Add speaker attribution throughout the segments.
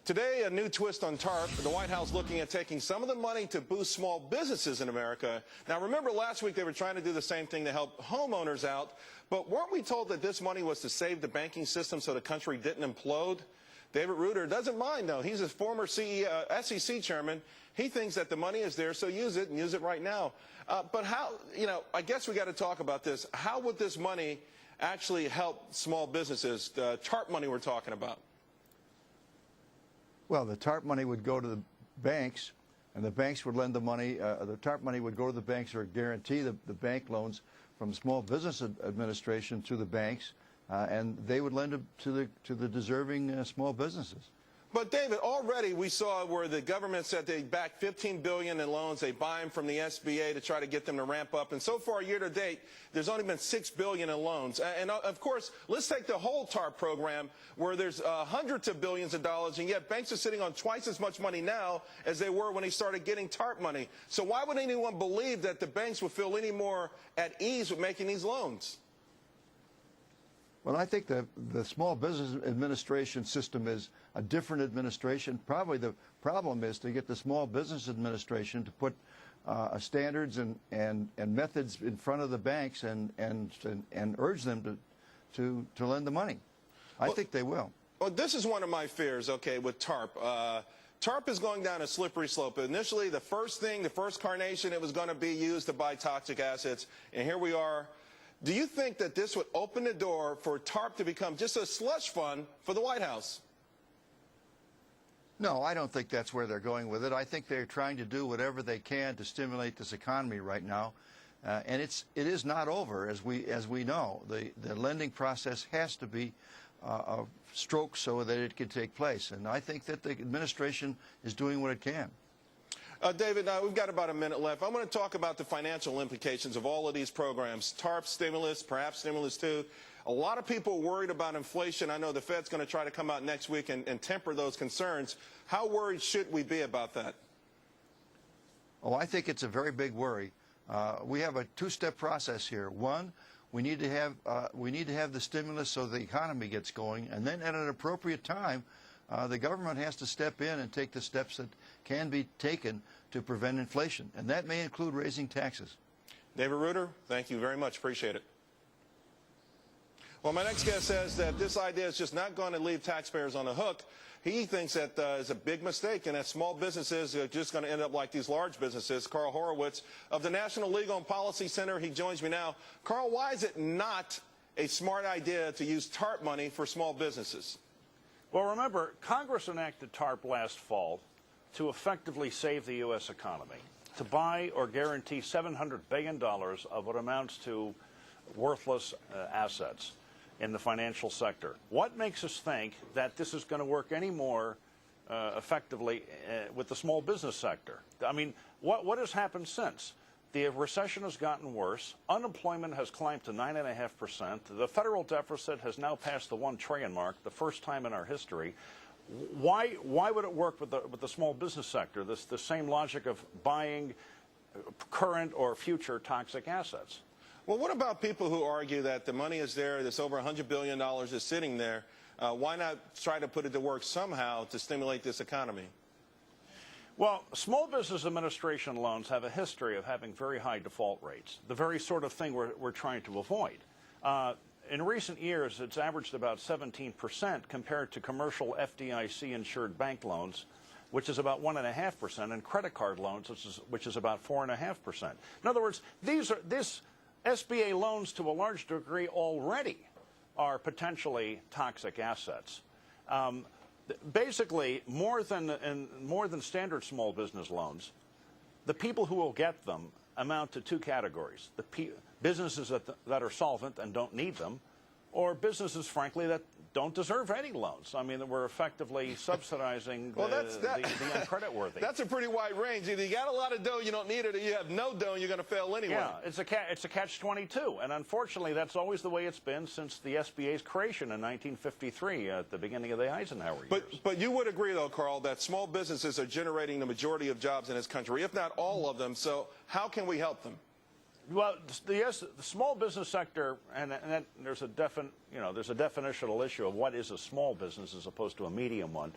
Speaker 1: Today, a new twist on TARP. The White House looking at taking some of the money to boost small businesses in America. Now, remember last week they were trying to do the same thing to help homeowners out. But weren't we told that this money was to save the banking system so the country didn't implode? David Reuter doesn't mind, though. He's a former SEC chairman. He thinks that the money is there, so use it and use it right now. But how, I guess we got to talk about this. How would this money actually help small businesses, the TARP money we're talking about?
Speaker 2: Well, the TARP money would go to the banks, and the banks would lend the money. The TARP money would go to the banks or guarantee the bank loans from Small Business Administration to the banks, and they would lend it to the deserving small businesses.
Speaker 1: But, David, already we saw where the government said they backed $15 billion in loans. They buy them from the SBA to try to get them to ramp up. And so far, year to date, there's only been $6 billion in loans. And, of course, let's take the whole TARP program where there's hundreds of billions of dollars, and yet banks are sitting on twice as much money now as they were when they started getting TARP money. So why would anyone believe that the banks would feel any more at ease with making these loans?
Speaker 2: Well, I think the Small Business Administration system is a different administration. Probably the problem is to get the Small Business Administration to put standards and methods in front of the banks and urge them to lend the money. I think they will.
Speaker 1: Well, this is one of my fears, okay, with TARP. TARP is going down a slippery slope. Initially, the first carnation, it was going to be used to buy toxic assets, and here we are. Do you think that this would open the door for TARP to become just a slush fund for the White House?
Speaker 2: No, I don't think that's where they're going with it. I think they're trying to do whatever they can to stimulate this economy right now, and it is not over, as we know. The lending process has to be stroked so that it can take place, and I think that the administration is doing what it can.
Speaker 1: David, we've got about a minute left. I want to talk about the financial implications of all of these programs. TARP, stimulus, perhaps stimulus 2. A lot of people are worried about inflation. I know the Fed's going to try to come out next week and temper those concerns. How worried should we be about that?
Speaker 2: Oh, I think it's a very big worry. We have a two-step process here. One, we need to have the stimulus so the economy gets going, and then at an appropriate time, the government has to step in and take the steps that can be taken to prevent inflation, and that may include raising taxes. David
Speaker 1: Reuter, thank you very much. Appreciate it. Well, my next guest says that this idea is just not going to leave taxpayers on the hook. He thinks that is a big mistake and that small businesses are just going to end up like these large businesses. Carl Horowitz of the National Legal and Policy Center, he joins me now. Carl, why is it not a smart idea to use TARP money for small businesses?
Speaker 3: Well, remember, Congress enacted TARP last fall to effectively save the U.S. economy, to buy or guarantee $700 billion of what amounts to worthless assets in the financial sector. What makes us think that this is going to work any more effectively with the small business sector? I mean, what has happened since? The recession has gotten worse. Unemployment has climbed to 9.5%. The federal deficit has now passed the $1 trillion mark, the first time in our history. Why would it work with the small business sector? The same logic of buying current or future toxic assets.
Speaker 1: Well, what about people who argue that the money is there, this over $100 billion is sitting there? Why not try to put it to work somehow to stimulate this economy?
Speaker 3: Well, Small Business Administration loans have a history of having very high default rates, the very sort of thing we're trying to avoid. In recent years, it's averaged about 17% compared to commercial FDIC-insured bank loans, which is about 1.5%, and credit card loans, which is about 4.5%. In other words, this SBA loans, to a large degree, already are potentially toxic assets. Basically, more than standard small business loans, the people who will get them amount to two categories: businesses that are solvent and don't need them, or businesses, frankly, that don't deserve any loans. I mean, that we're effectively subsidizing the uncreditworthy.
Speaker 1: That's a pretty wide range. Either you got a lot of dough, you don't need it, or you have no dough, and you're going to fail anyway.
Speaker 3: Yeah, it's a catch-22, and unfortunately, that's always the way it's been since the SBA's creation in 1953, at the beginning of the Eisenhower years.
Speaker 1: But you would agree, though, Carl, that small businesses are generating the majority of jobs in this country, if not all of them. So how can we help them?
Speaker 3: Well, the small business sector, and there's a definitional issue of what is a small business as opposed to a medium one.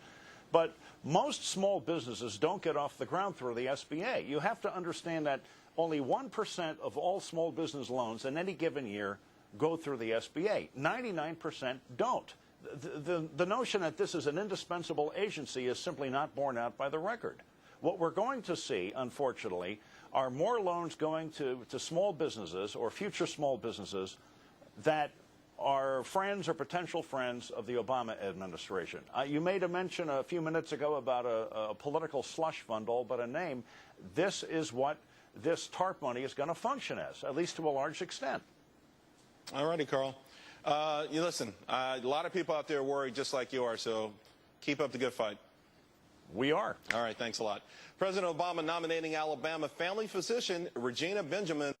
Speaker 3: But most small businesses don't get off the ground through the SBA. You have to understand that only 1% of all small business loans in any given year go through the SBA. 99% don't. The notion that this is an indispensable agency is simply not borne out by the record. What we're going to see, unfortunately, are more loans going to small businesses or future small businesses that are friends or potential friends of the Obama administration. You made a mention a few minutes ago about a political slush fund, all but a name. This is what this TARP money is going to function as, at least to a large extent.
Speaker 1: All righty, Carl. You listen, a lot of people out there worried just like you are, so keep up the good fight.
Speaker 3: We are.
Speaker 1: All right, thanks a lot. President Obama nominating Alabama family physician Regina Benjamin